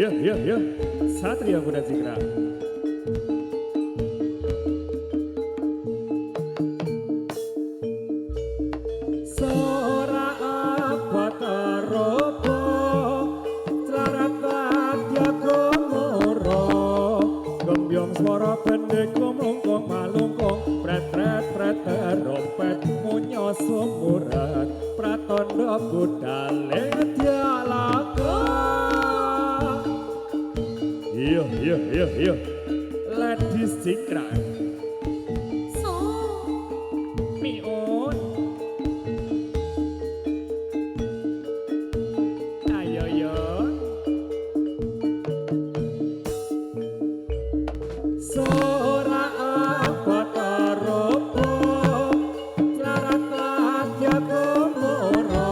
Yo, Satria Kuda Cikra. Sora apa tarobo, celarat ladya gomoro, gembyong swara pendek gomongkong malungkong, pret terompet munyo sumurat, pratondo budale dialaga. Yo, Ladies Cikra. Miun. Ayo yo. Sora apa tarobo, celarat ladya gomoro,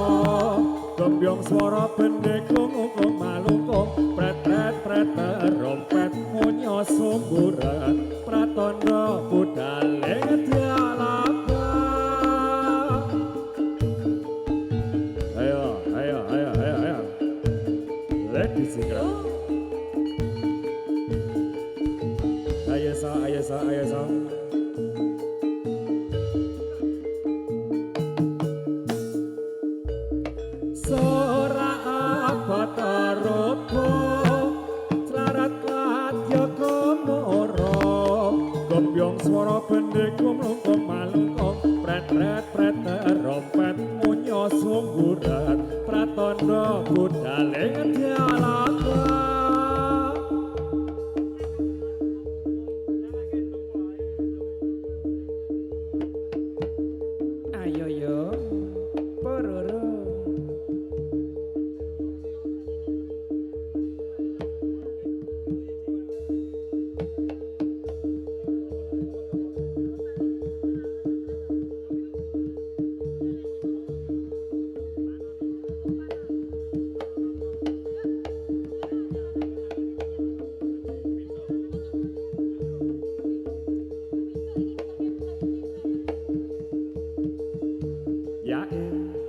gembyong swara pendek gomongkong malungkong, pret terompet munyo sumburan, pratondo budale dialaga. Ayo. Ladies Cikra. Ayo sa. Sora apa tarobo, celarat ladya gomoro, gembyong swara pendek gomongkong malungkong, pret terompet munyo sumburan, pratondo budale dialaga. Ayo yo, pororo.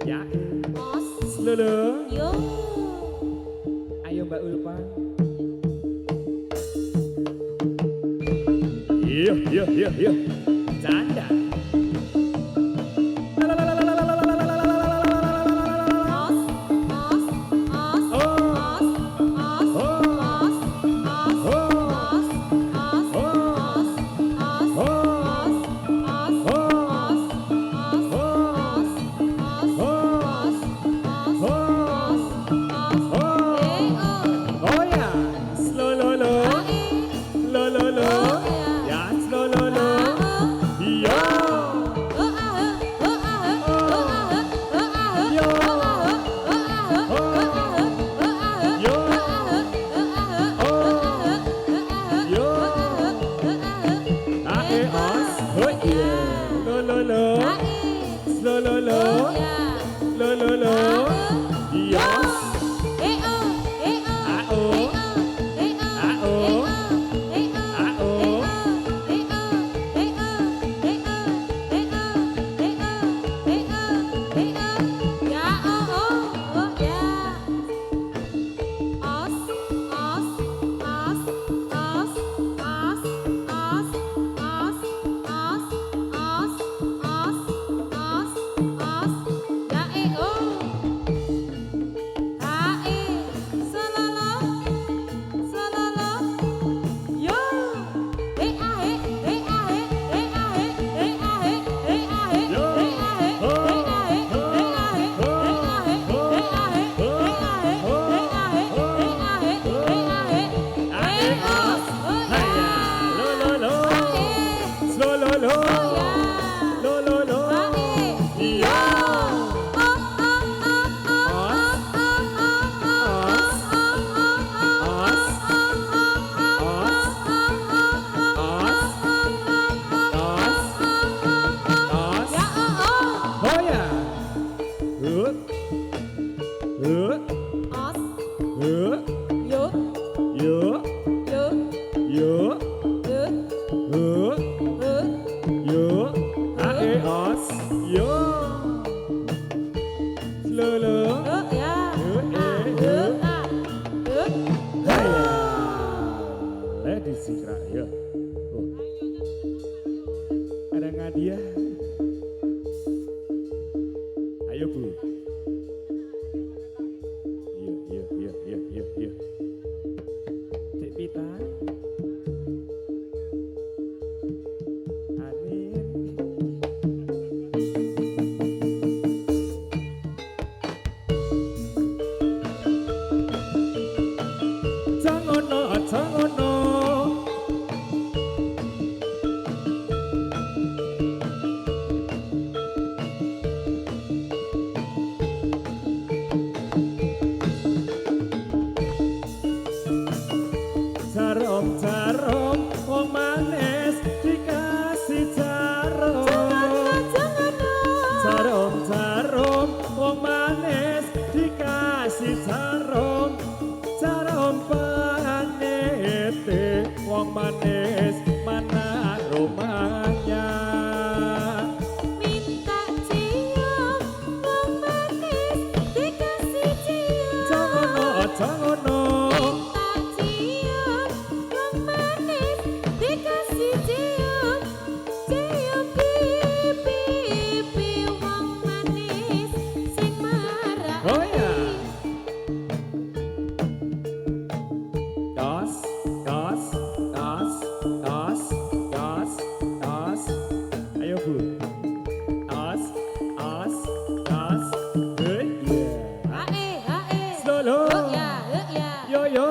Ya. Lulu. Yo. Ayo Mbak Ulfa. Yo. Canda. Yo. Ya. Hey. ya. Oh. Ada Nadia. Ayo Bu. Iya. Cik Pita. Amin. Jangono. Jarum, wong manis dikasih jarum. Jarum, wong manis dikasih jarum. Jarum panete, wong manis mana rumahnya? Minta cium, wong manis dikasih cium. Jangono. Ayo Bu. Tas. Lolo. Yo.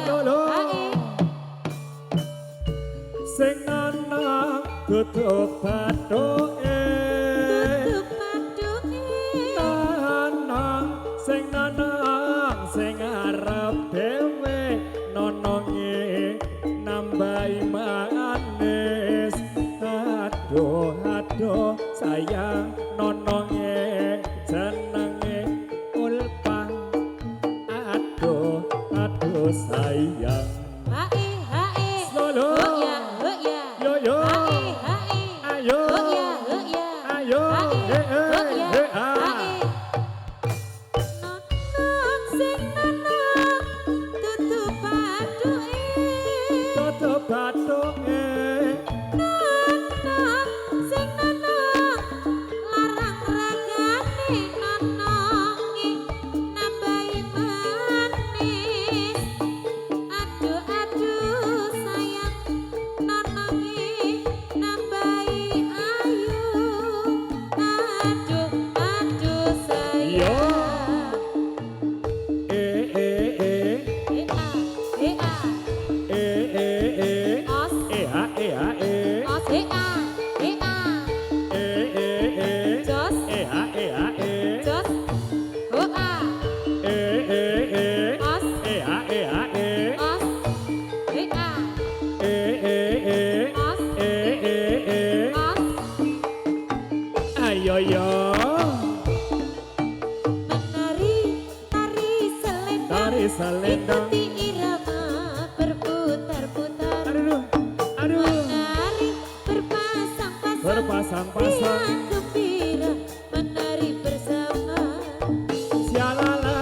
Lolo. Sing ana tutup bathuke. Nanang sing arep dhewe nononge nambahi manis. Aduh sayang nononge jenenge Ulpa. Aduh sayang. Lolo. Yo. Ayo. Tutup bathuke. Ayo tari selendang ikuti irama berputar-putar. Aduh Menari berpasang-pasang Riang gembira menari bersama. Sialala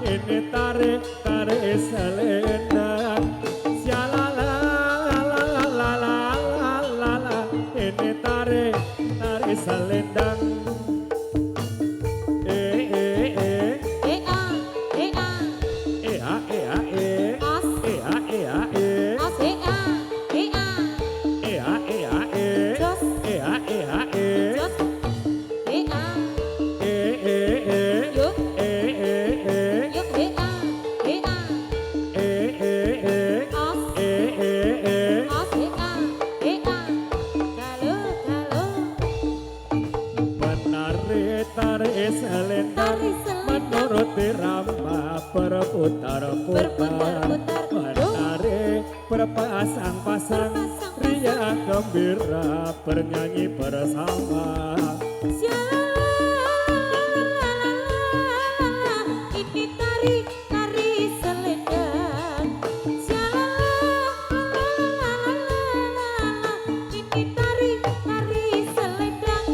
ini tari selendang. Sialala ini tari selendang. Tari selendang menurut irama berputar-putar. Menari berpasang-pasang riang gembira bernyanyi bersama. Ini tari selendang. Ini tari selendang.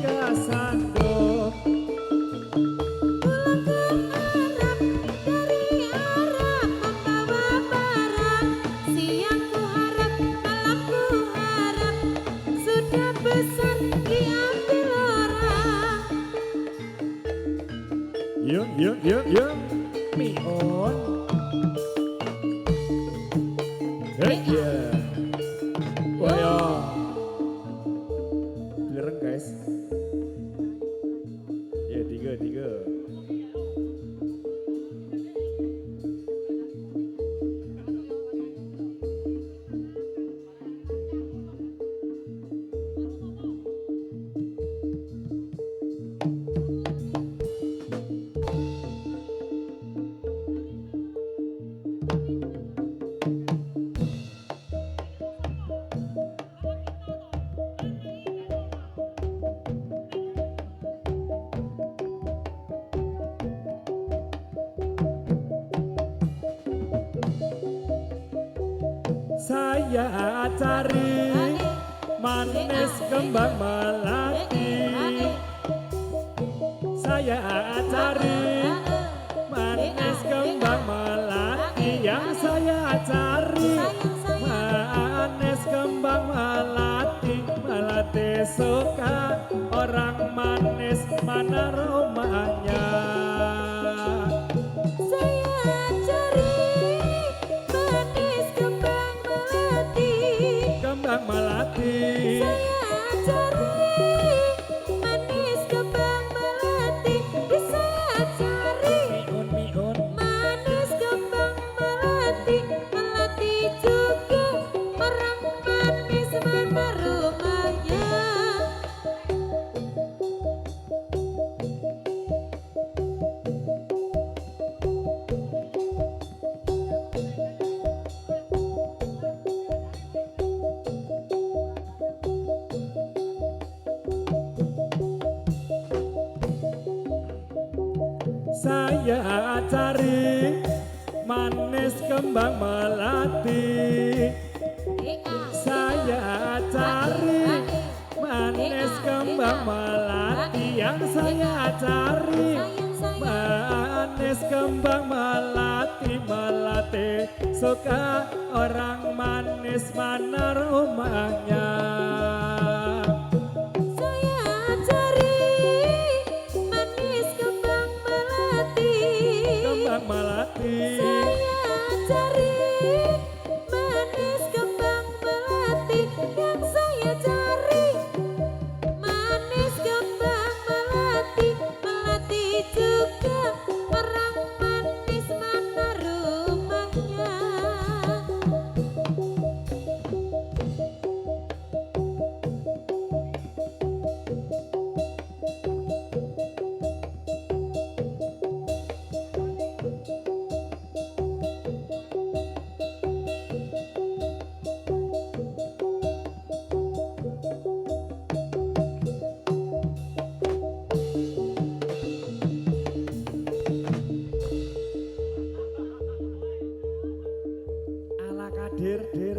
kasandung Pulang ke Arab, dari Arab membawa barang. Siang ku harap, malam ku harap, sudah besar diambil orang. Yuk Mion ya Woyo Bireng guys ya tiga saya cari manis kembang melati saya cari manis kembang melati yang saya cari manis kembang melati suka orang manis mana rumahnya Saya cari manis kembang melati. kembang melati Saya cari manis kembang melati. Saya cari miun manis kembang melati. Melati juga orang manis mana rumahnya. saya cari manis kembang melati saya cari manis kembang melati yang saya cari manis kembang melati suka orang manis mana rumahnya Saya cari manis kembang melati. kembang melati Saya cari manis kembang melati. Yang saya cari manis kembang melati. Melati juga orang manis mana rumahnya. ala kadir dir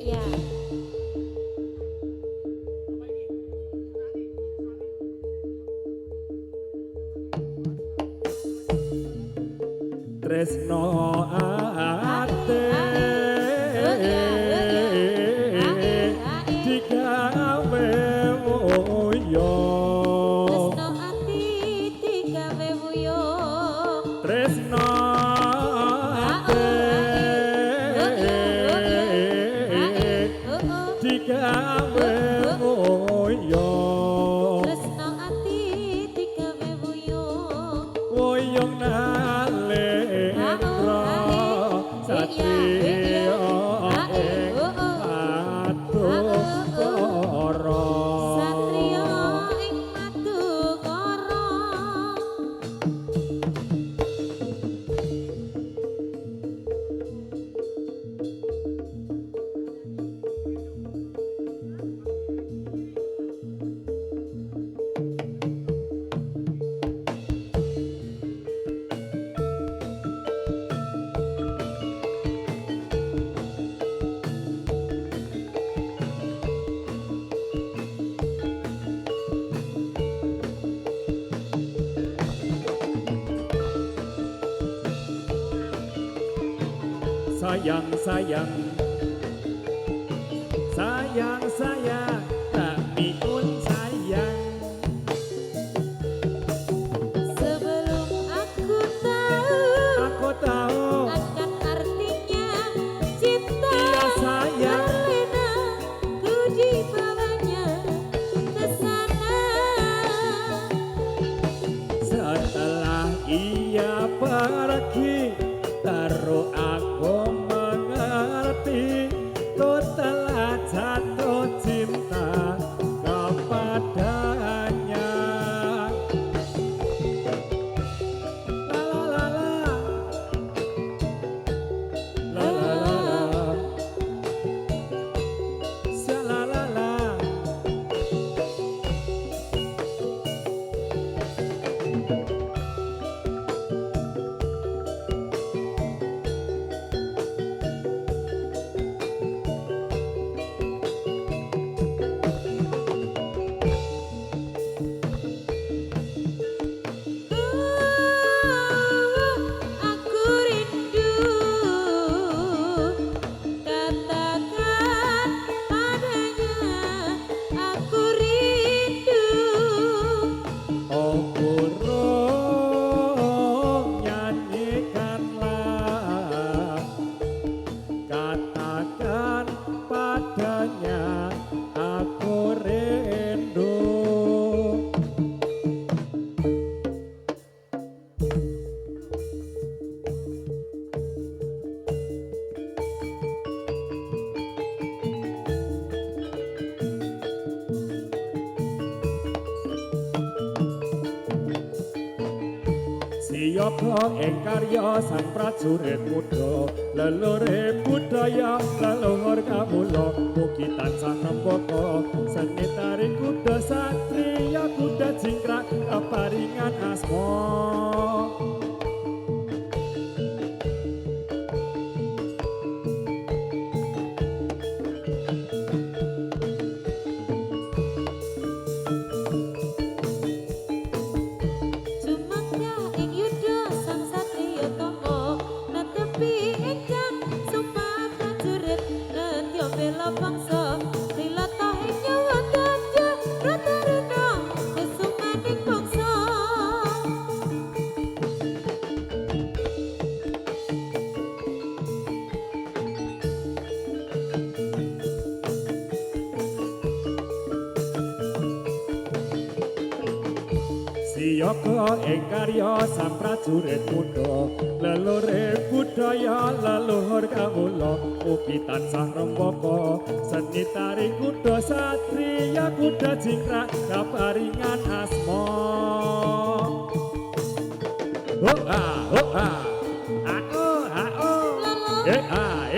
Ya. tresno ate digawe woyo Tresno ati digawe wuyung. tresno ate digawe woyo Tresno ati digawe wuyung. woyong nalendra satrio ing Madukara Satrio ing Madukara. sayang sayang sayang sayang tapi pun sayang. Sebelum aku tahu akan artinya cinta, Iya, sayang. terlena ku dibawanya ke sana. Setelah ia pergi, baru aku mengerti ku telah jatuh cinta kepadanya. La la la la, la la la la, sha la la la. Aku rindu, katakan padanya. Aku rindu, Oh burung nyanyikanlah, katakan padanya aku rindu. Siapa ing karya sang prajurit muda, leluhur budaya leluhur kawula, mugi tansah nembaka seni tari kuda satriya kuda jingkrak keparingan asma. Sumangga ing yuda sang satriya tama, netepi ingkang sumpah prajurit, netya bela bangsa, lilatahe nyawa gajah, rata-rata kesumaning bangsa. Siapa ing karya sang prajurit muda, leluhur budaya leluhur kawula, mugi tansah rembaka seni tari kuda satriya kuda jingkrak keparingan asma. Oh ah oh ah, ah oh, eh ah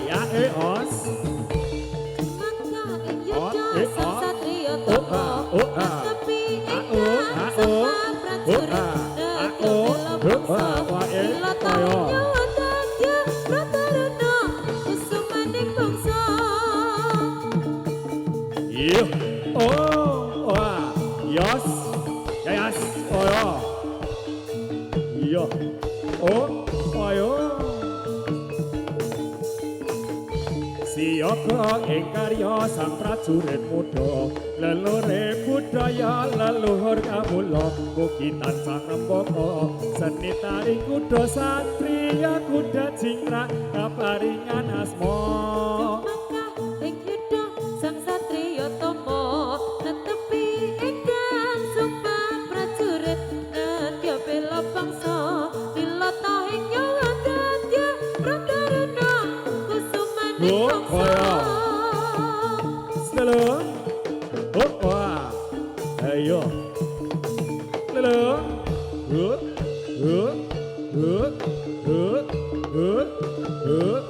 ya os. Sumangga ing yuda sang satriya Oh, tama, oh, netepi oh, ingkang sumpah prajurit, netya bela bangsa, lilatahe nyawa gajah, rata-rata kesumaning bangsa. Iya, oh, wah, yos, yas, oh ya, iya, oh, ayo. Siapa ing karya sang prajurit muda, leluhur budaya leluhur kawula, mugi tansah rembaka seni tari kuda satriya kuda jingkrak keparingan asma. Sumangga ing yuda sang satriya tama, netepi ingkang sumpah prajurit, netya bela bangsa, lilatahe nyawa gajah, rata-rata kusumaning Oh, bangsa. kaya. Lelo, oh wah, ayo, lelo, huh, huh, huh, huh, huh, huh.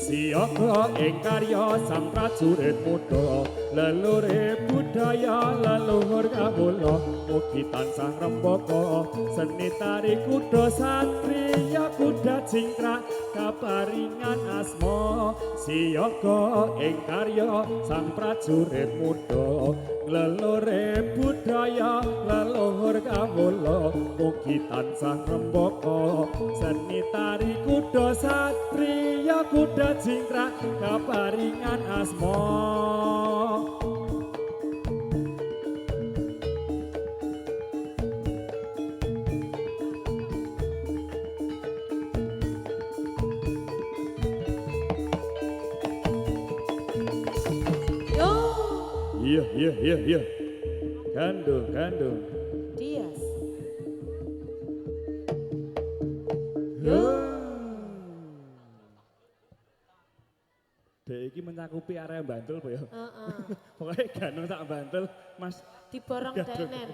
Siapa ing karya sang prajurit muda, leluhur budaya leluhur kawula, mugi tansah rembaka seni tari kuda satriya kuda jingkrak kaparingan asma siyaga ing karya sang prajurit muda nglelure budaya leluhur kawula mugi tansah rembaka seni tari kuda satriya kuda jingkrak kaparingan asma. Iya. Gandung. Dias. Dek iki mencakupi area Bantul po ya. Heeh. Pokoknya gandung sak Bantul, Mas. Diborong Gandung. denen.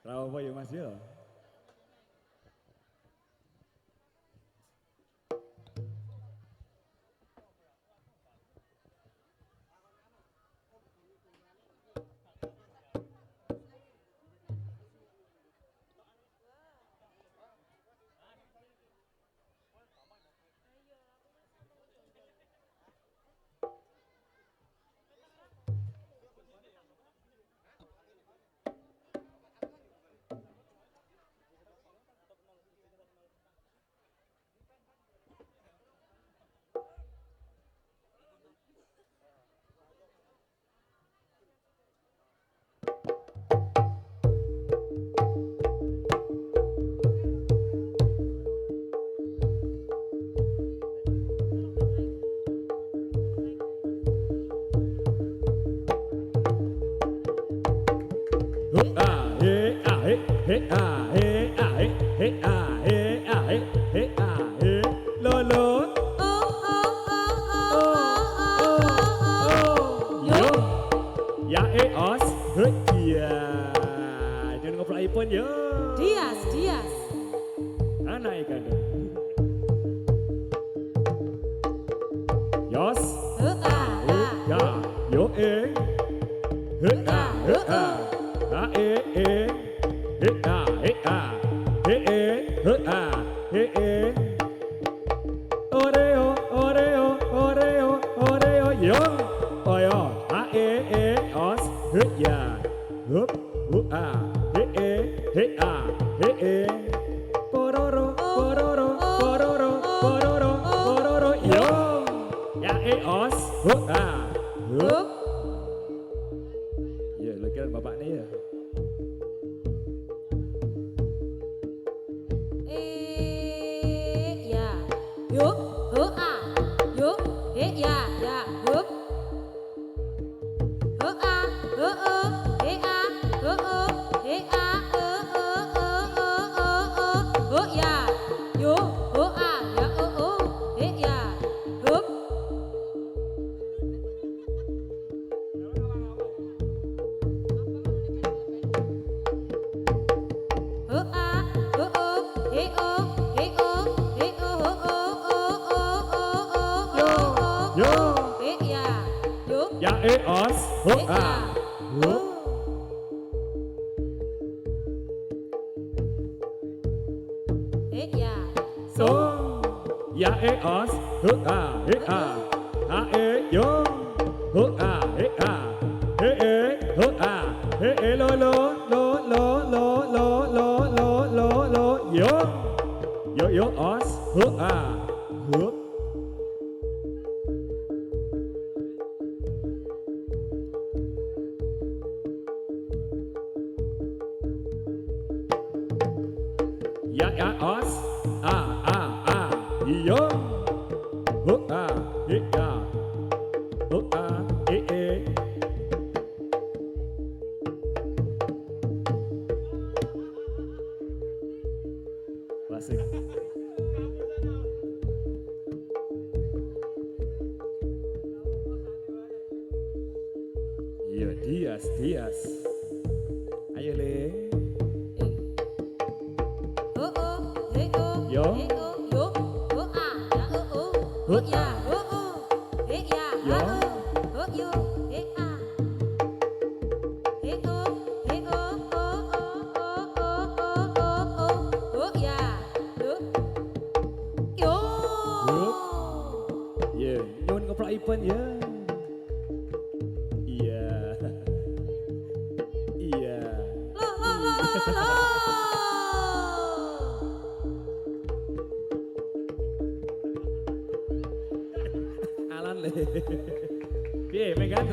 Ra apa ya Mas ya? Lolo. Ya os. Iya. Jangan ngobrolipun yo. Dias. Anak ikan. Yos. Ya. Yo Oreo yo oyo os ya hup pororo yo ya os hup ya lo kira bapaknya ya os so ya os yo lo yo os ya os yo klasik iya Dias ayo le Yo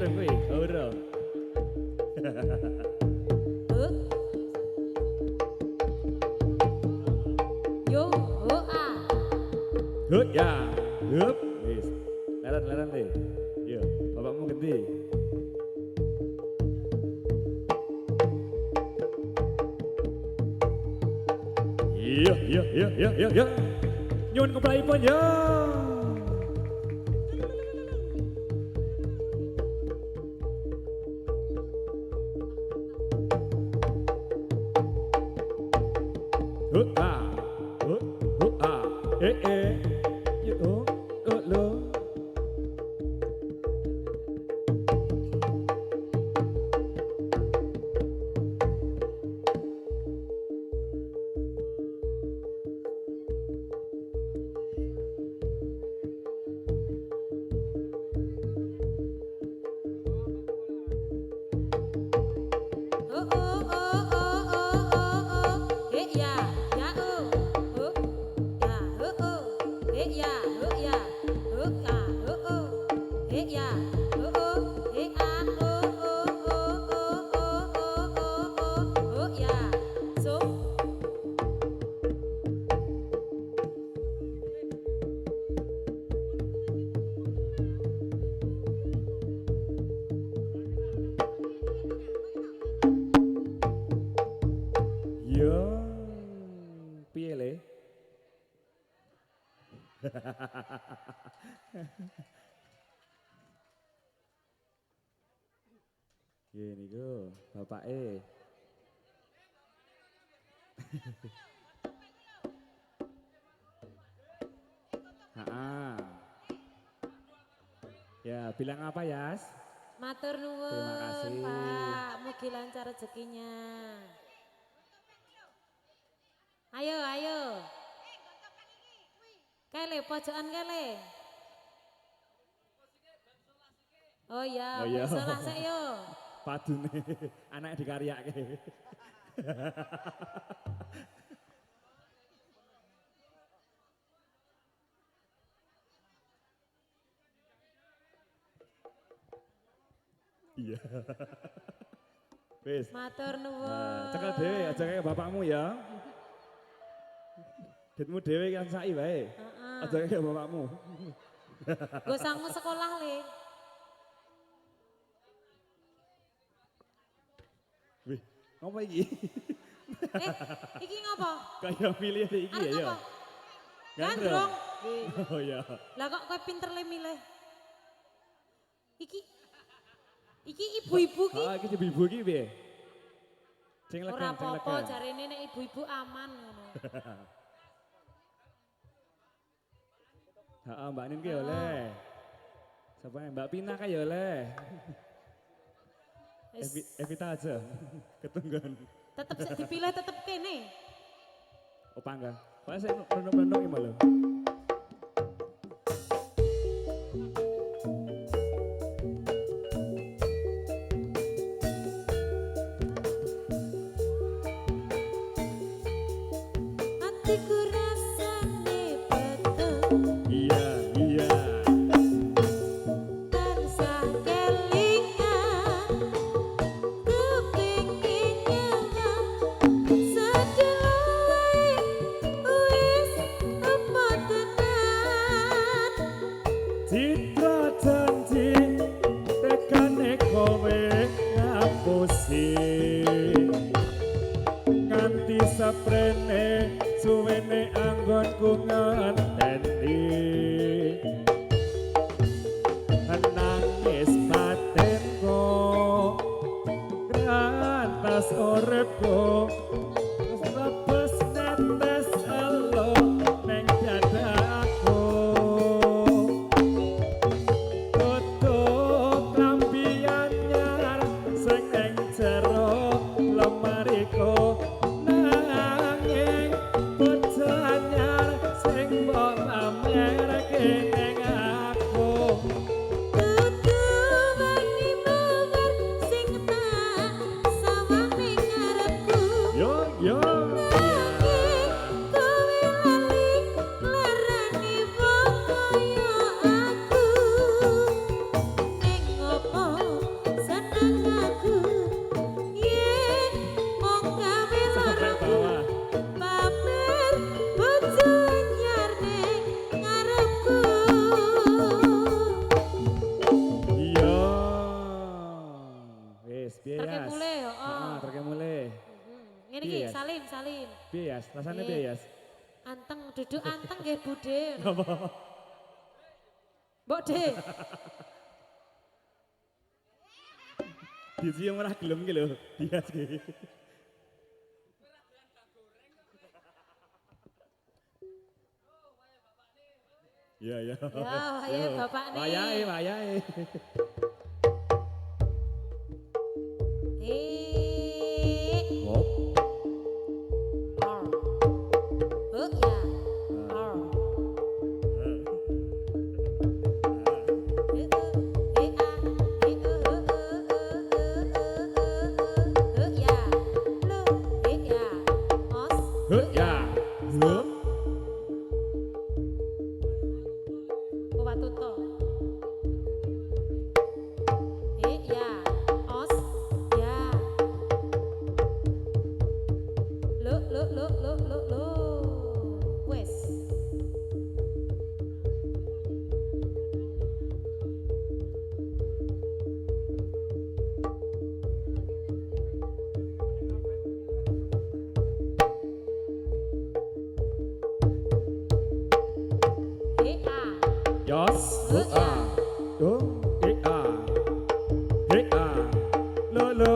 urung kuwi, ora. He. Yo, ho a. Hut ya, hup, wis. Leren deh. Yo, bapakmu gede. Iya. Nyun keplaipun ya. Hut ha, hut ha, yo, lo. Yo, piye le? Ye niku bapake. Ha. Ya, bilang apa, Yas? Matur nuwun, Terima kasih. Pak. Mugi lancar rezekinya. Ayo. Kele, pojokan kele. Oh iya, Oh iya. salah sik yo. Padune anak dikaryake. Iya. Wis. Matur nuwun. Nah, cekel dhewe aja kayak bapakmu ya. Ditmu dhewe kan sai wae. Heeh. Aja kayak bapakmu. Gue sanggup sekolah le. Wih, ngapa iki? Iki ngapa? Kayak pilih iki Arep ya. ngapa? Gandrong. Oh iya. Lah kok kowe pinter le milih? Iki ibu-ibu ki. Ah, iki ibu-ibu iki piye? Sing Ora legan, sing apa-apa legan. jarene nek ibu-ibu aman ngono. Heeh, Mbak Nin ki ya oleh. Sapa Mbak Pina ka ya oleh. Evita aja. Ketunggan. Tetep sik dipilih tetep kene. Opa enggak. Pokoknya saya rendok-rendok iki malah. Atiku rasane betul. Iya. Tansah kelingan kepingin nyaman sedulur wis apa tenan. Citra janji tekane kowe ngapusi. Nganti saprene suwene anggonku ngenteni. Nangis batinku grantas uripku lepas netes elo neng dadaku. Tutup lampi anyar sing neng jero lemariku. Nanging bocah anyar sing mbok pamerke ning aku. Tutupani mawar sing tak sawang ning ngarepku. Yo Wis, piye Terke Yas? mulai ya. Heeh, terke mulai. Ngene Piye, iki Yas? salin. Piye Yas? Rasane Piye? piye Yas? Anteng, duduk anteng nggih Bude. Apa? Mbok De. Dicium ora gelem ki lho, Yas ki. Iya, iya. Ya, wayahe bapak nih. Wayahe. Hop. Ar. Ya. Ar. Ya. Ya. Os. Ya. Hop. Watuto. Ya. Os. Ya. Lo. Wes. A. Yos. A. Do. A. A. Lo.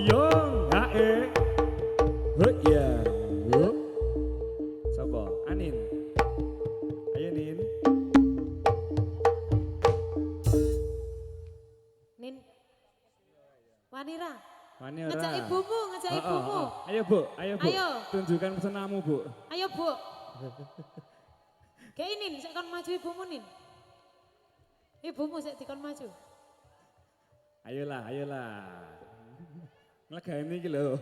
Yong. Ae. Ya. Hop. Sapa? Anin. Ayo Nin. Nin. Wanira. Wani ora? Ngajak ibumu. Ayo Bu. Ayo. Tunjukkan pesenamu Bu. Ayo, Bu. Kayak ini, saya kon maju ibumu, Nin. Ibumu saya dikon maju. Ayolah. Nglegani iki lho.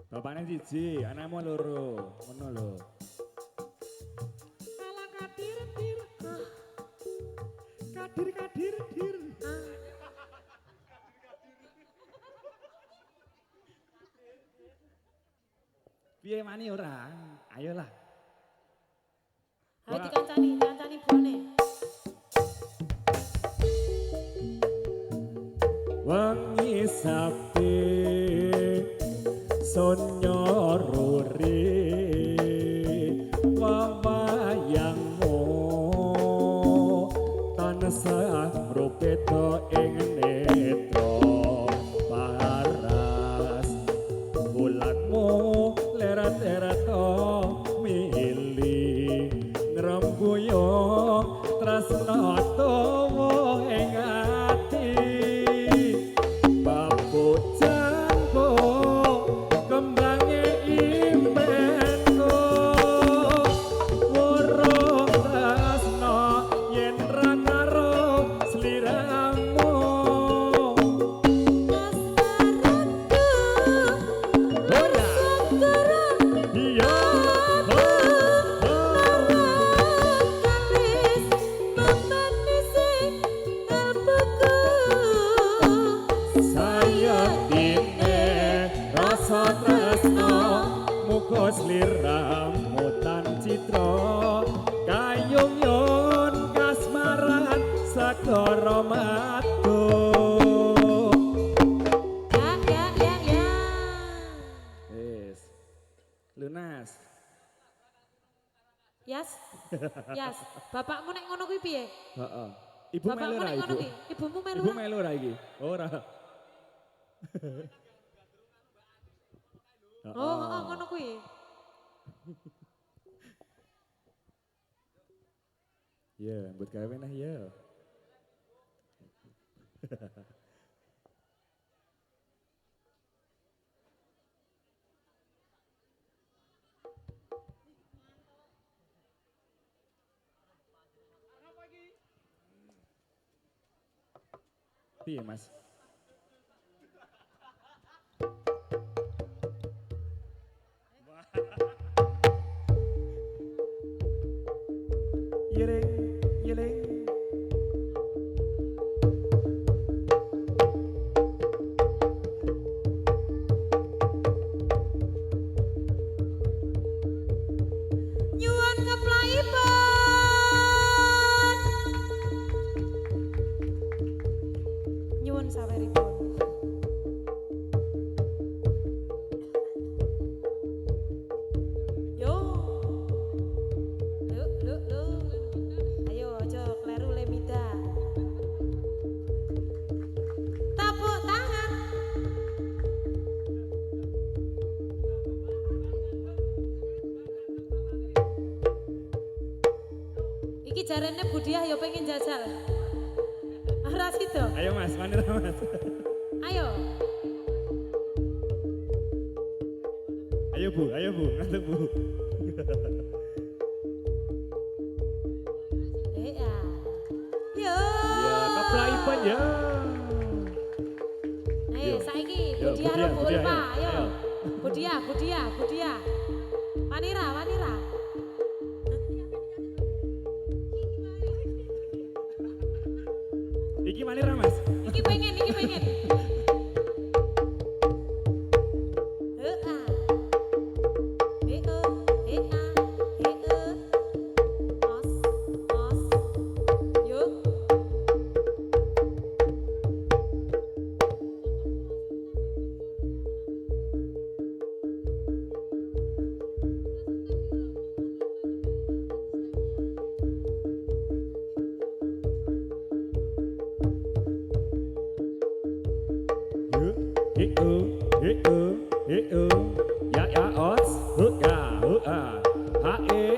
Bapaknya siji, anakmu loro. Ngono lho. Ala kadir. Kadir. Piye mani ora? Ayolah. Ayo dikancani bone. Wangi sapi sonyo ruri wawayangmu tansah rupeta ing netra paras bulanmu leret-leret mili ngrembuyo tresna tawa ing ati babojanku kembange impenku urung tresna yen ra karo sliramu ora iya saya dine rasa tresno muga sliramu tan citra kayung yon kasmaran sagara matu Ya. wis lunas Yas. Bapakmu nek ngono kuwi piye? heeh ibu melu Bapakmu ra nek ngono ibu kuwi, ibumu melu ibu ra? melu ra iki ora Oh, ngono kuwi. ya buat kawin lah ya piye mas Yeleng. Nyuwun keplaipun jarene Budiah ya pengen jajal. Ora sido. Ayo Mas, Manira Mas. Ayo. Ayo Bu, ngantuk Bu. Ya. Yo. Ya, keplaipan ya. Ayo saiki Yo, Budiah karo Bu Budiah, Ulfa, ayo. ayo. Budiah. Manira. Iki Manira Mas. Iki pengen. Ya os, ya, ha ya,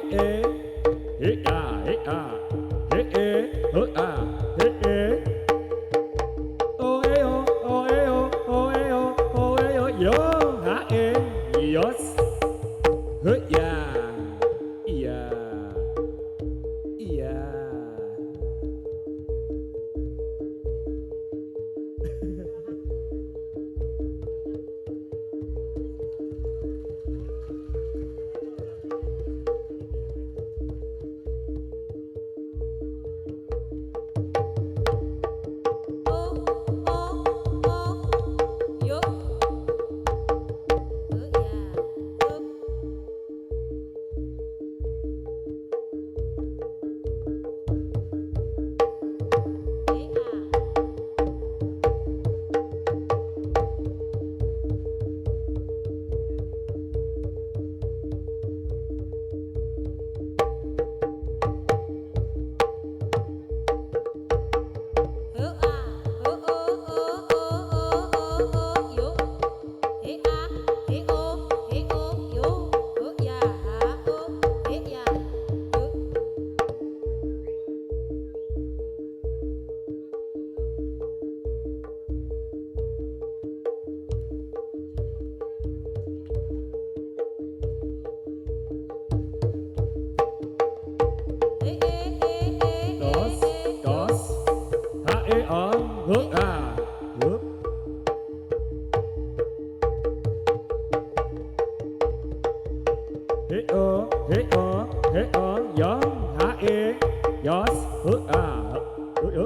yo,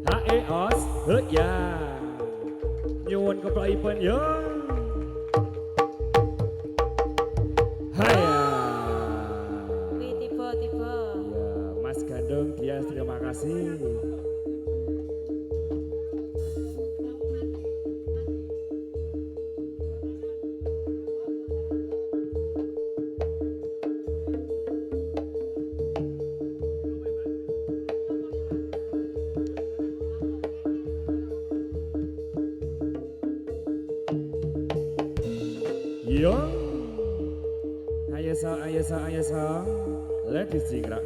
ha yos, ya, iya. Nyuwun keplaipun yo. Haya. Tiba. Ya, Mas Gandung Dias, terima kasih. Yo, ayo sa, ladies jingkrak.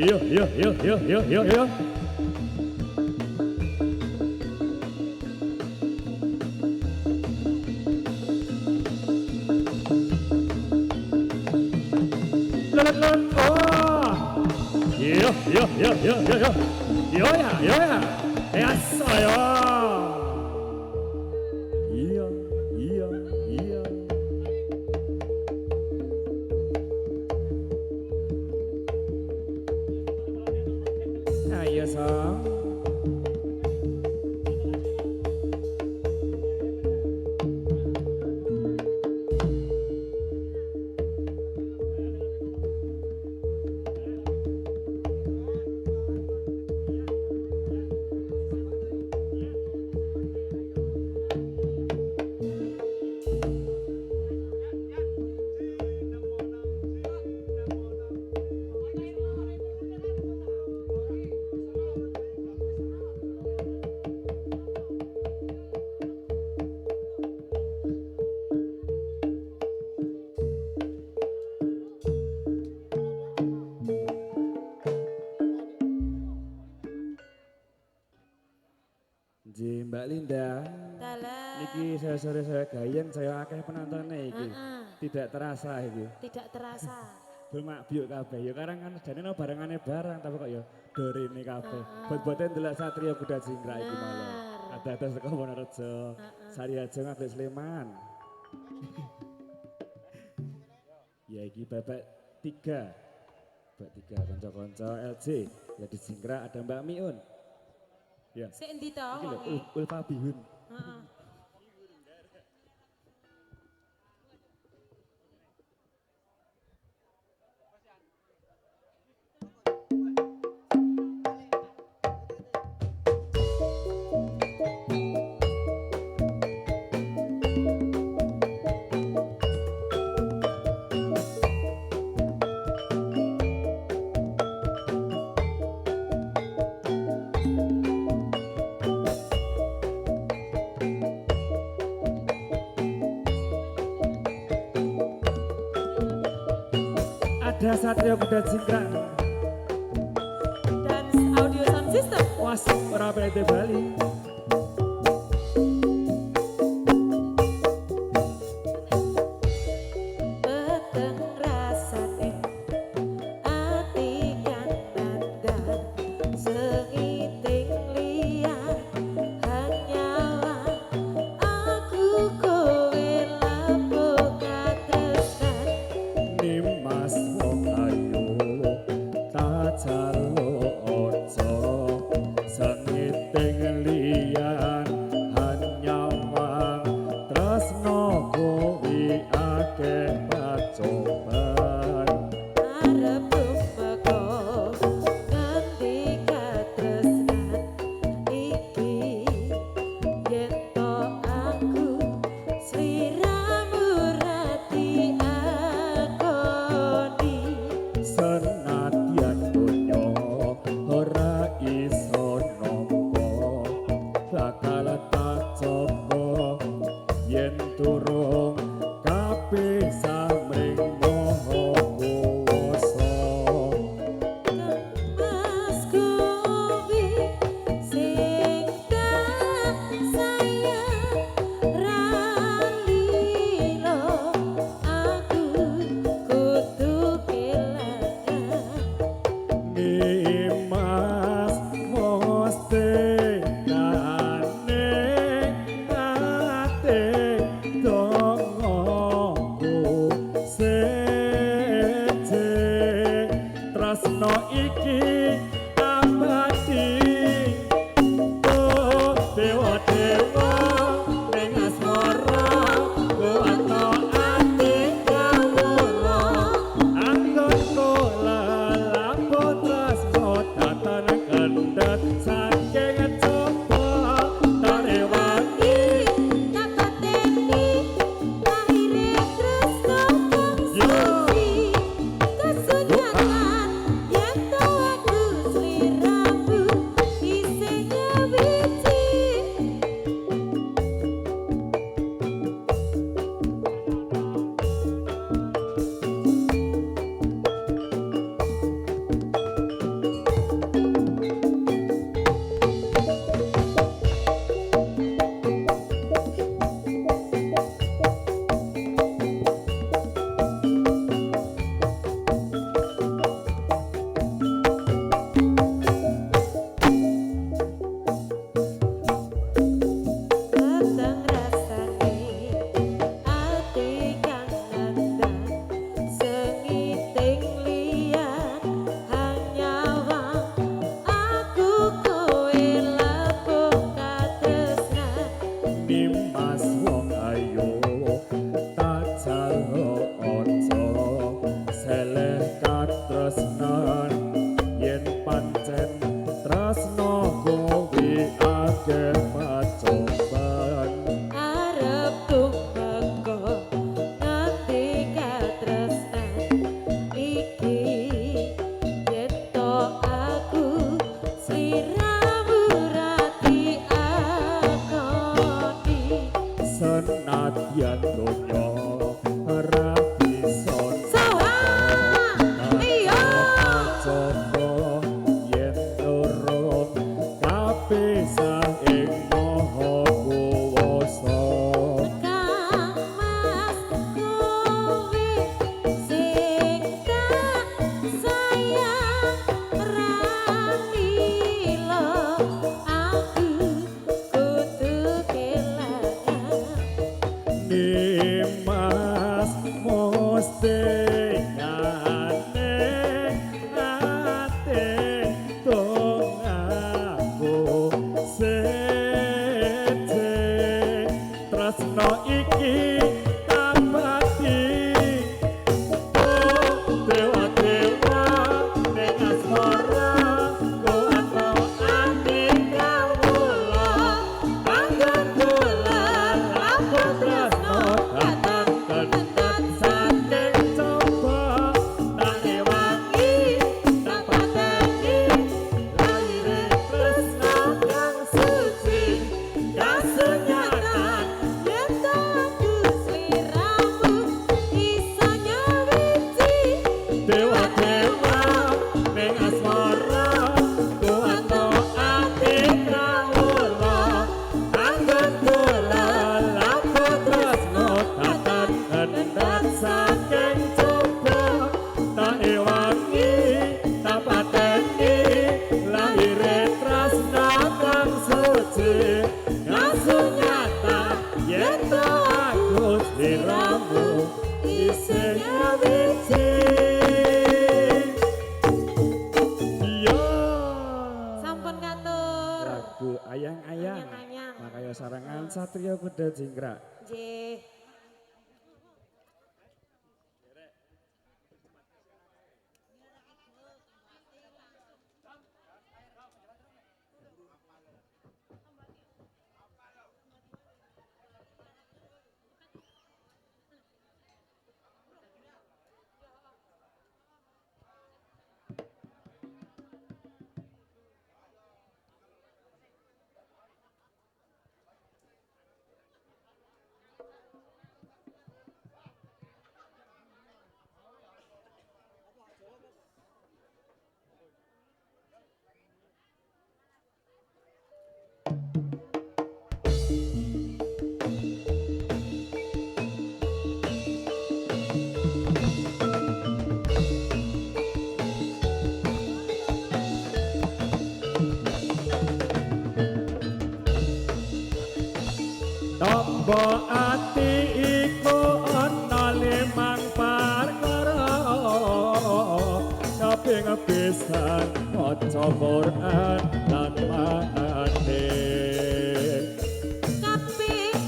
Yo yo yo yo yo yo yo. Lon oh. Yo yo yo yo yo yo. Yo ya. Eso yo. Iya iya iya. Ayo sang. Mbak Linda, Dalah. niki saya sore saya gayen saya akeh penontonnya iki. Tidak terasa iki. Tidak terasa. Belum biuk kabeh. Ya karang kan jane no barengane barang tapi kok ya dorene kabeh. Buat-buaten ndelok Satria Kuda Jingkrak iki malah. Ada saka Wonorejo. Sariajo ngadek Sleman. Ya iki babak 3. Babak 3 kanca-kanca LJ. Ya di Jingkrak ada Mbak Miun. Ya. Sik endi to? Iki lho Ulfa Bihun. Heeh. Ada Satria Kuda Jingkrak. Dan audio sound system. Wasuk ora pede Bali. Beteng rasane ati kan nandan sengiting liyan hanyalah aku kowe lapo katresnan Nimas wong ayu tak jalo ojo sengiting liyan hanyawang tresno kuwi akeh pacoban arep meko nganti katresnan iki yen to aku sliramu rati akoni senadyan donya ora iso nampa bakal tak coba yen turung kapisah mring maha kuwasa Mas Kowi sing tak sayang ralilo aku kudu kelangan Nimas mesti nane ate senadyan donya ora bisa coba yen loro kapisah ing maha kuwasa Mas mesti nyane ate dong aku sete tresno iki tabati dewa-dewa ning asmara kuatno ati kawula anggen bulan aku tresno datang kentet saking coba tak ewangi tak pateni lahire tresno kang suci kasunyatan yen aku sliramu iso nyawiji dewa-dewa ning asmara kuatno ati kawula anggen bulan aku tresno datang kentet saking coba tak ewangi tak pateni lahire tresno kang suci kasunyatan yen aku sliramu iso nyawiji yo Sampun ngatur. lagu ayang-ayang Ayang-ayang. makaya sarangan Satrio Kuda Jingkrak Nggih. Tombo ati iku ana limang perkara kaping pisan maca Quran lan manane Kaping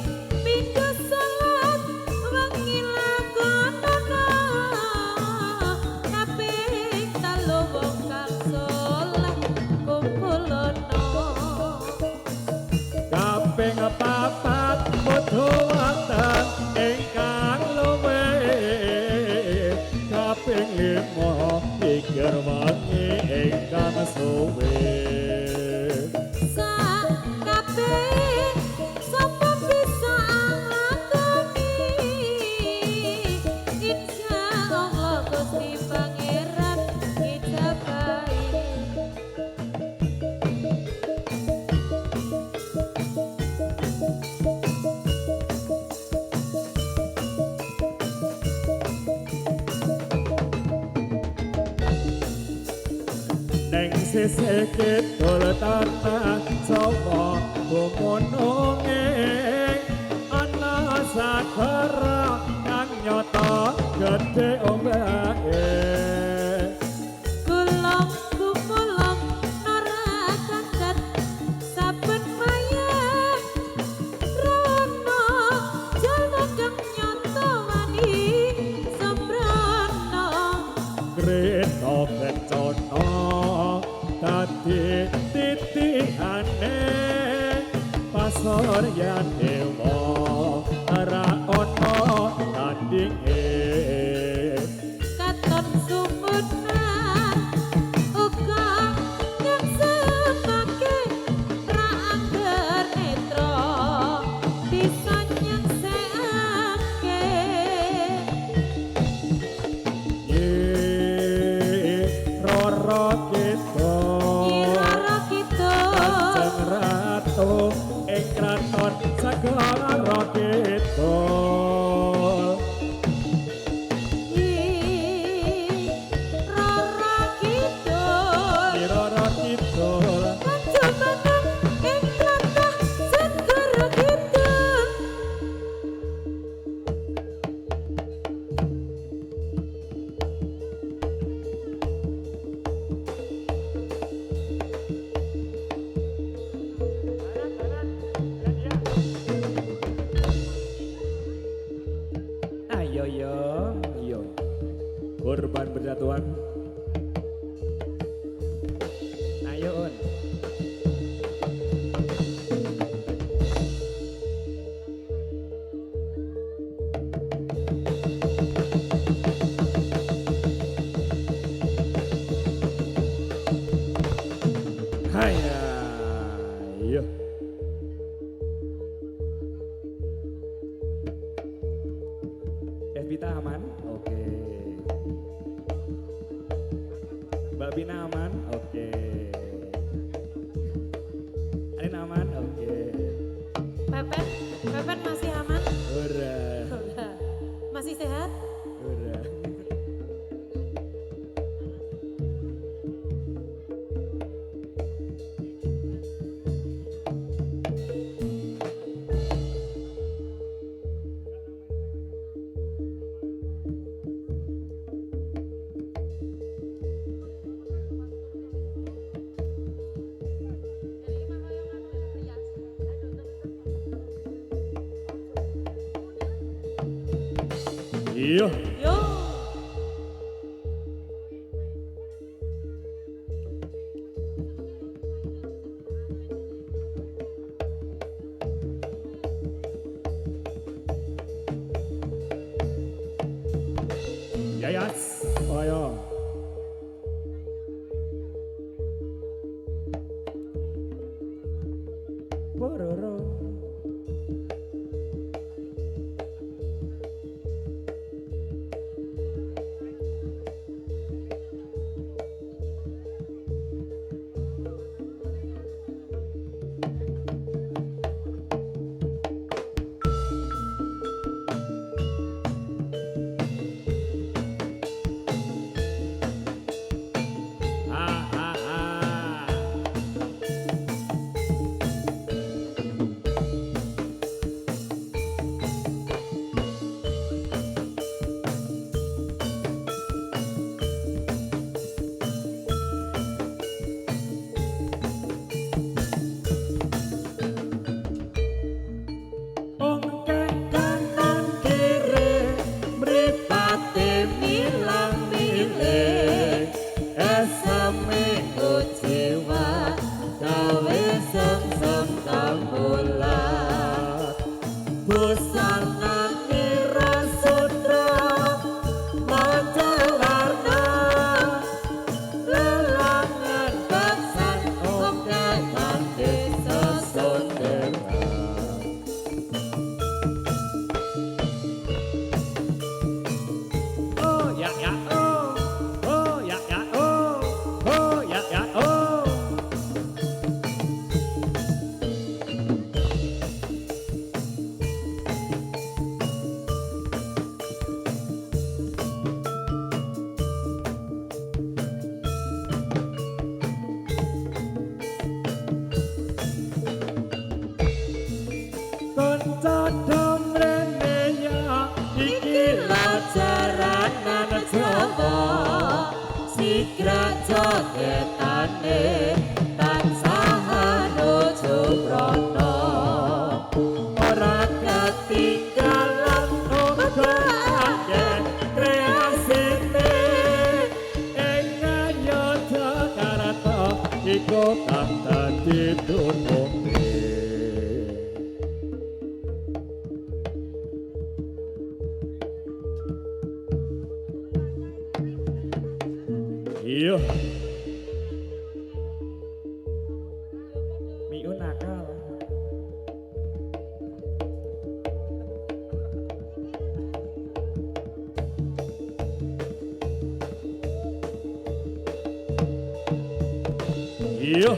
pindho salat wengi lakonono. Kaping telu wong kang saleh kumpulono. kaping papat padha wonten ingkang luwih kaping lima pikir wengi ingkang suwe Sakabeh sapa bisa ngakoni insyaallah Gusti Pangeran ijabahi. Neng sisih kidul tanah sapa gumununging ana sagara kang nyata gedhe ombake Kulong kumulong narakandat saben mayang rono jalma kang nyata wani sembrono. kreta kencana dadi titihane pasoryan dewa ora ana tandinge Ayo yo, yo. Korban berjatuhan. Ayo on. Haya, yo. Evita aman? Oke. Mbak Bina aman? Oke. Arin aman? Oke. Pepet masih aman? Udah. Udah. Masih sehat? Udah. Iya. Yo. Yayas. Ayo. Pororo. Ah, ah, ah. Ongke kanan kiri mripate milang milih esame jiwa gawe sem-sem kambulat busana mira sutra majawarna lelangan baksan ongke kanthi sesonderan. Oh ya ya oh, oh ya ya oh, oh ya ya oh. Konco dong rene ya iki lajaranan Jawa sigra jogetane tansah nuju prana ora ketinggalan uga akeh kreasine ing Yogyakarta iku kang dadi tutupe. Iya. Miun nakal. Iya.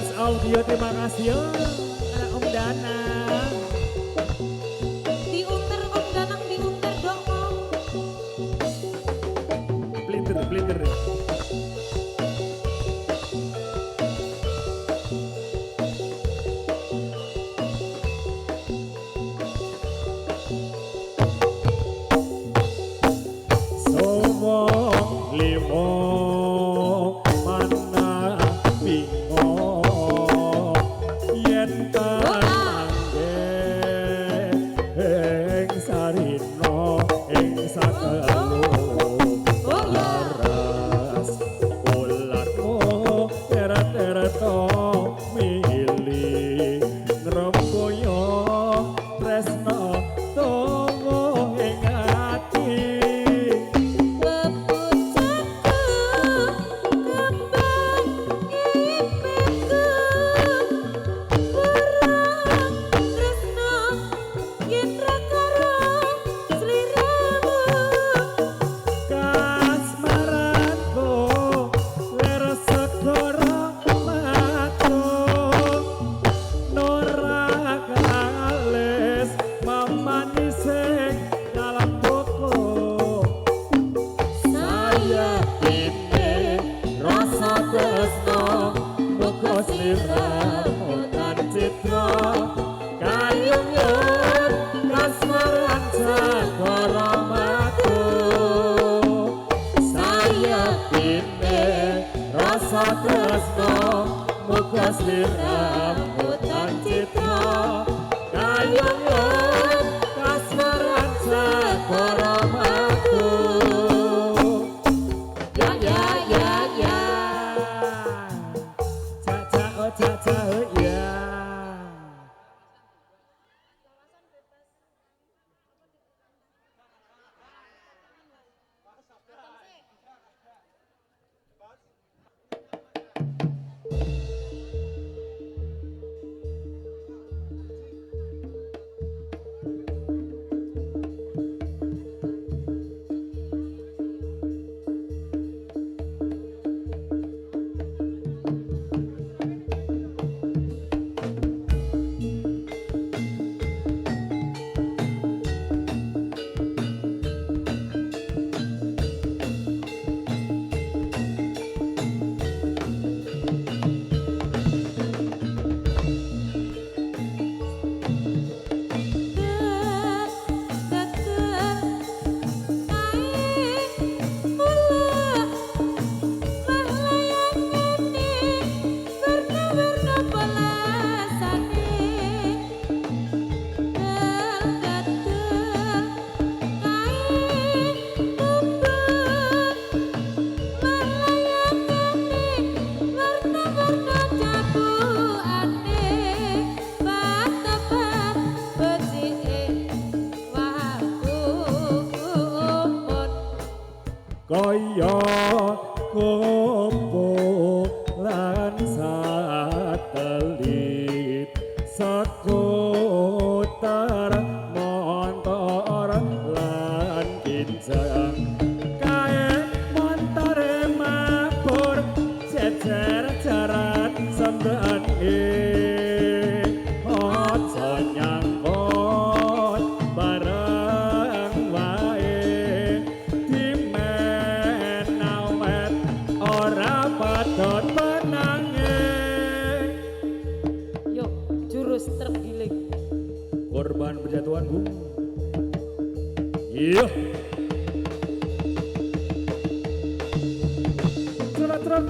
Trans Audio terima kasih ya anak Om Danang. Diunter Om Danang diunter dong Om. Blinter. Somong limo mana bingung yen tangge ing sarino ing sakelu laras ularmu teret-teret mili ngremboyo tresno tomo ing ati. Kaya kumpulan satelit sekuter montor lan kinjang kae montore mabur jejer jaran sampean aja nyangkut bareng wae dimen awet ora padot penange. Yuk jurus tergiling. Korban berjatuhan Bu. Iya. Truk.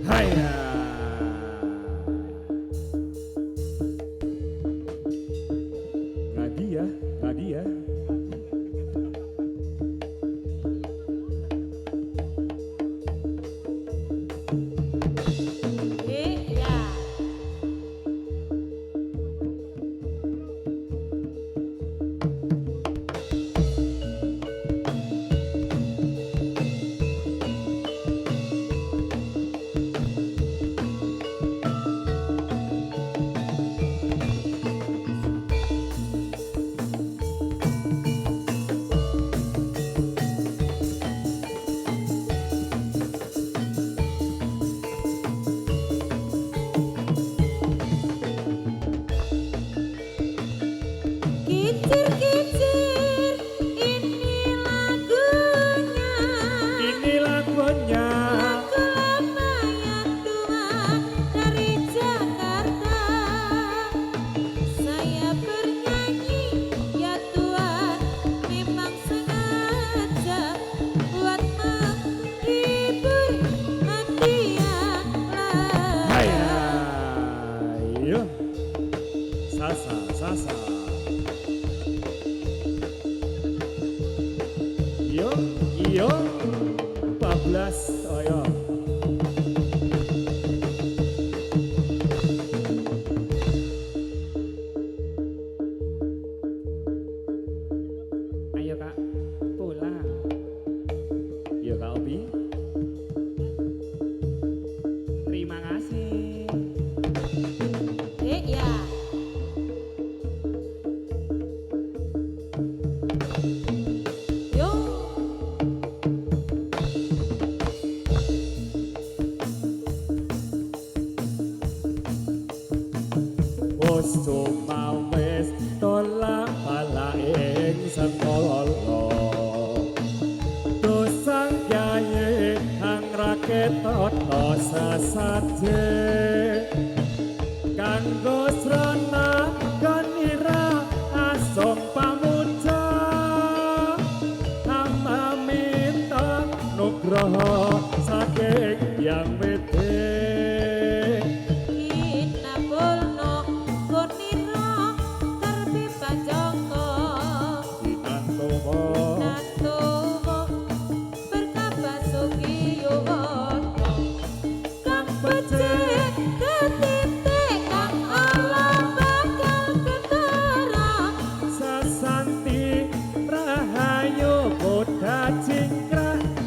Haiya. ayo. Ayo Kak, pulang. Yo Kak Obi. Terima kasih. Ya. Yo. Wes cuma wes tolak bala ing sekolah dosang yaye hang raket toto sesaje kanggo srana ganira asom pamuja hamba minta nugroho saking yang wede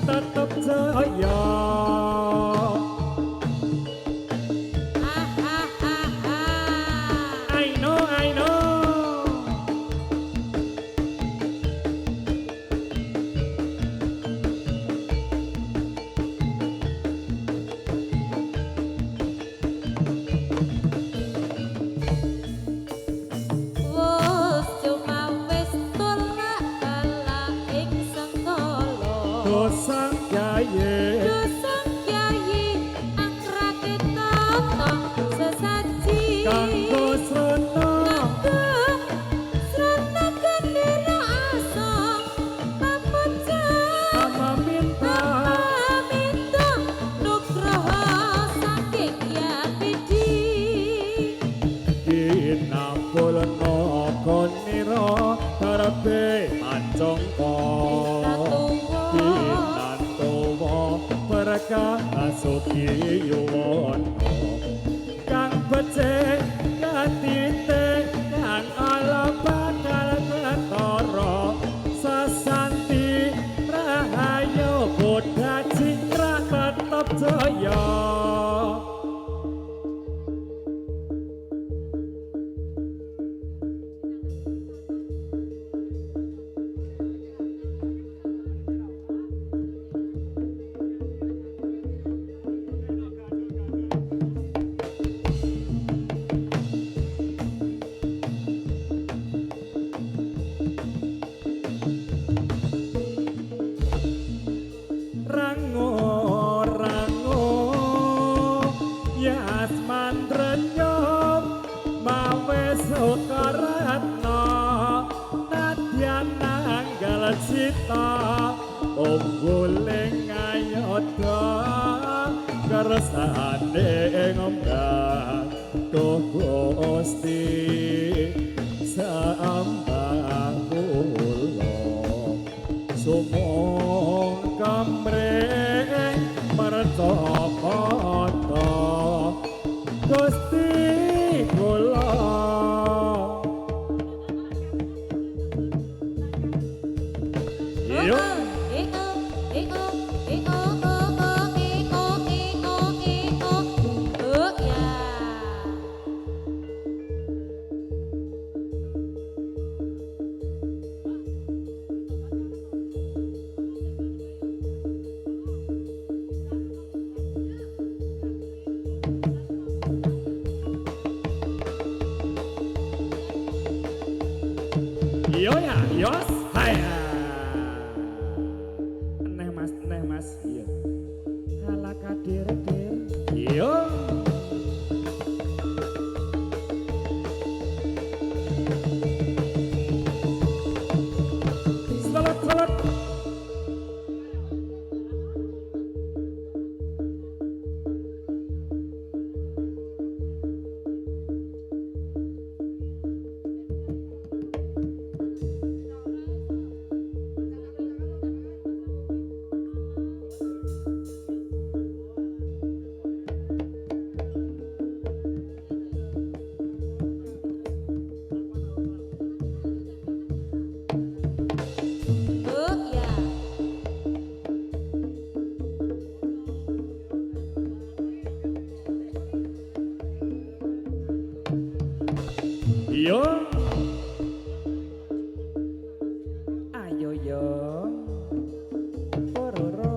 tetep jaya. I know, I know. Wes cuma wes tolak bala ing sekolah. Dosang yaye Dosang yayi angkrake toto sesaji. kanggo srana Srana gendera asam pamuja. ama minta Minta nugroho saking yang bidi. kinapulna konira karepe pancongko kinantowo berkah asuki yuwono kang becik katite kang ala bakal ketara sasanti rahayu bodha cingkra tetep jaya. Rango rango yas mandrenyom mawe sokaratna nadyan nanggal cita ungguling ayoda kersane ngomong tuh Gusti sambah kula sumong kamreng mertopata Gusti kula. Yo yo ya, yos, haya. Neh mas, iya. Halah kadir. Yo. Salat. Yo ayo yo pororo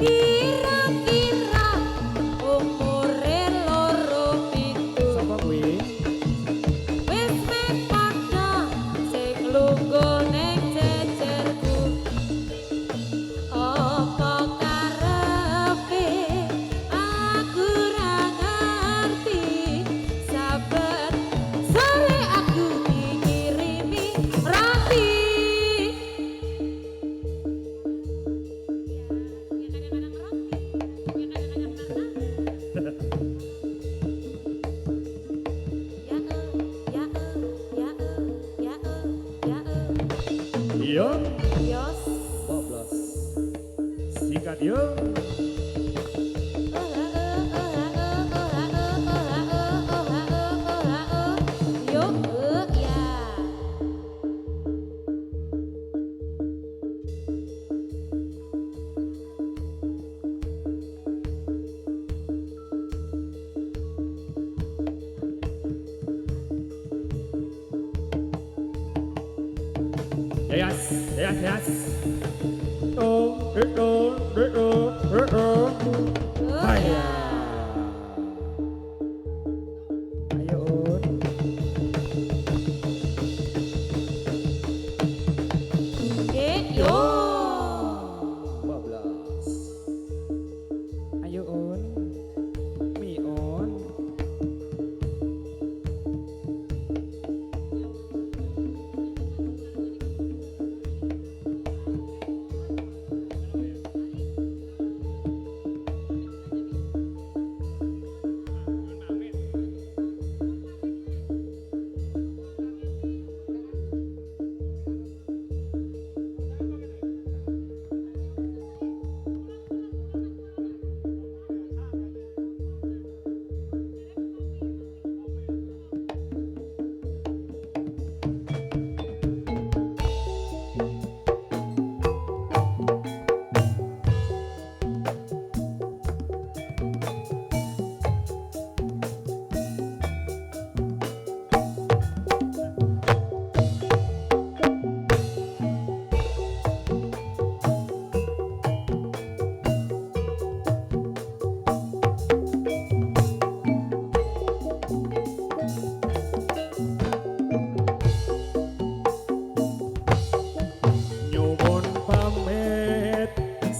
Kira-kira umure loro pitu wis mek padha sing lungguh ning jejerku apa karepe aku ra ngerti saben sore aku dikirimi roti. Yo Yos. bablas sikat yo Yo, ya. yes yes yes oh Haya. Ayo un Yo. bablas ayo un mi on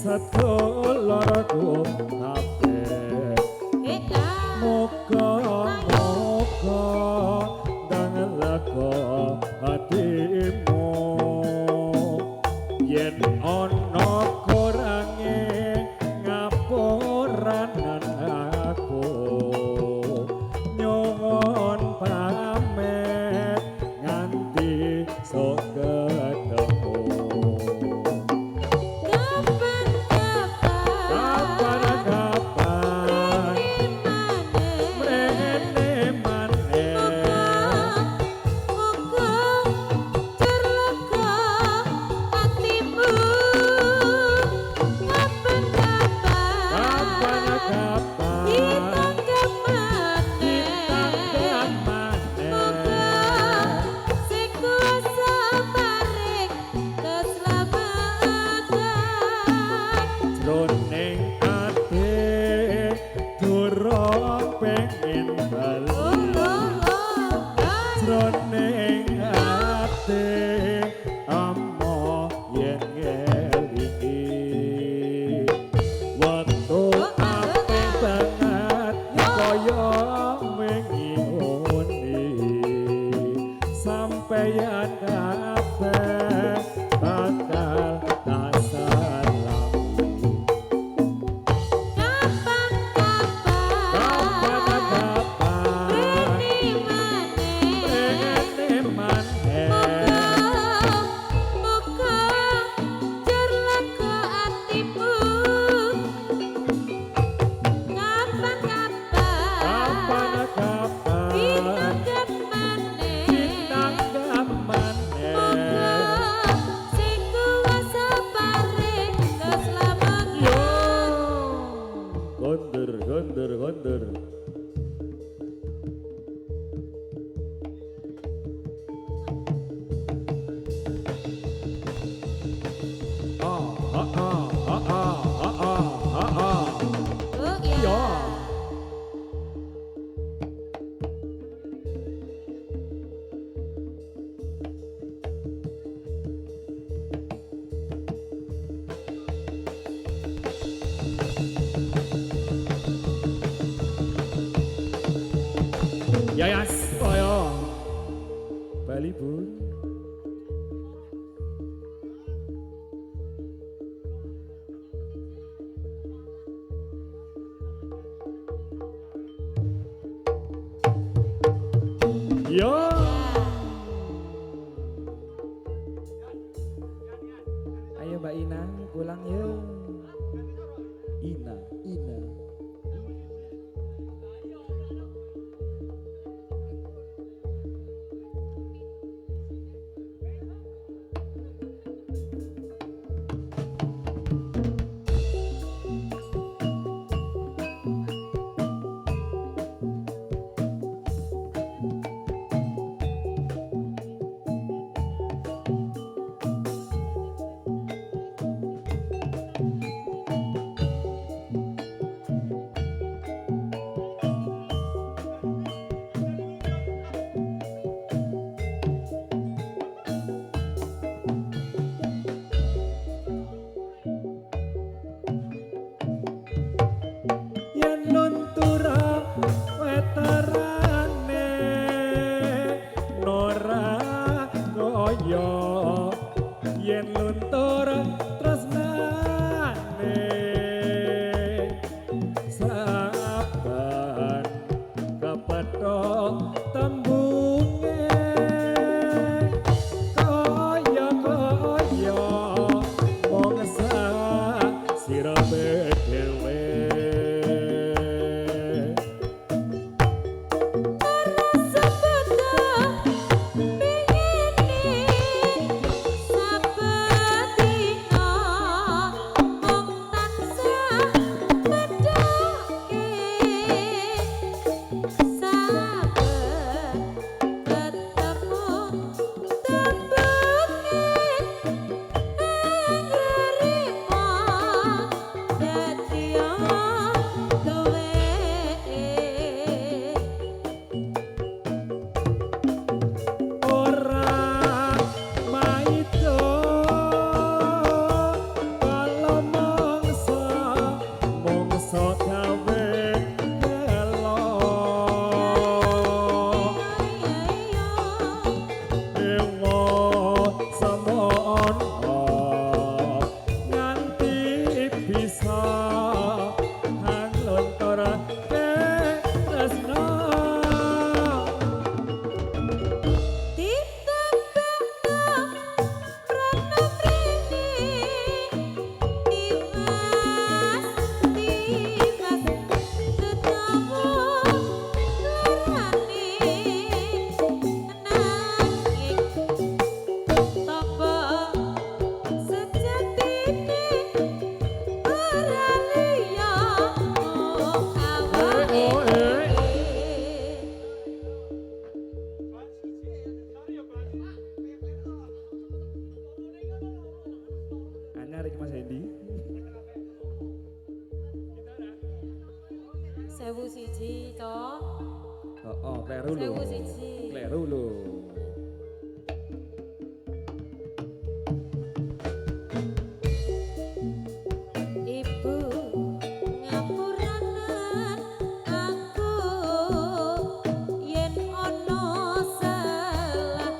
sedulurku kabeh moga-moga dangelaka hatimu yen ana kurange ngapuran aku nyuwun pamit nganti sok ketemu. sampeyan kabeh bakal tak salami. Kapan rene maneh kapan bintang maneh yo gonder yo Yayas koyo Bali Bun yo ayo Mbak Ina pulang yuk Ina yen luntura weterane nora koyo yen luntura tresnane saban kepethuk tembunge koyo mongsa sirabe dhewe Anyar iki Mas Hendi. 1001 toh. Heeh, kleru lho. 1001. Kleru lho. Ibu ngapuraken aku yen ana salah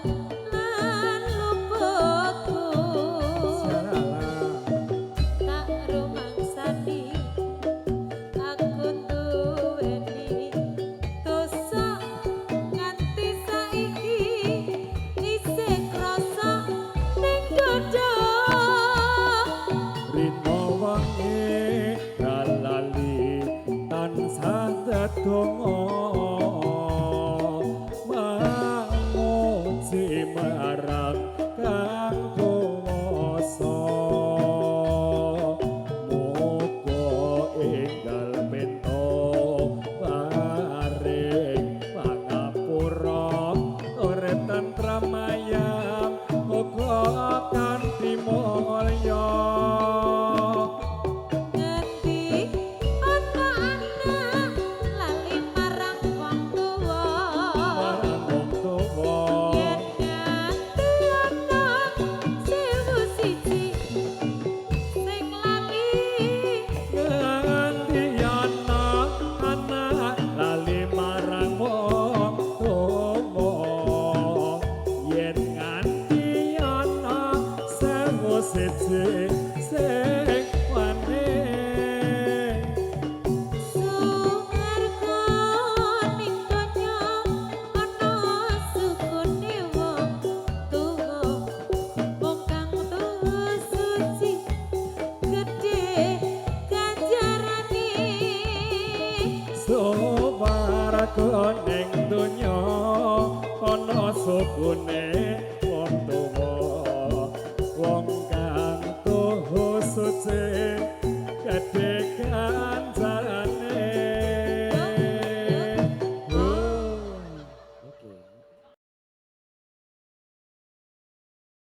ne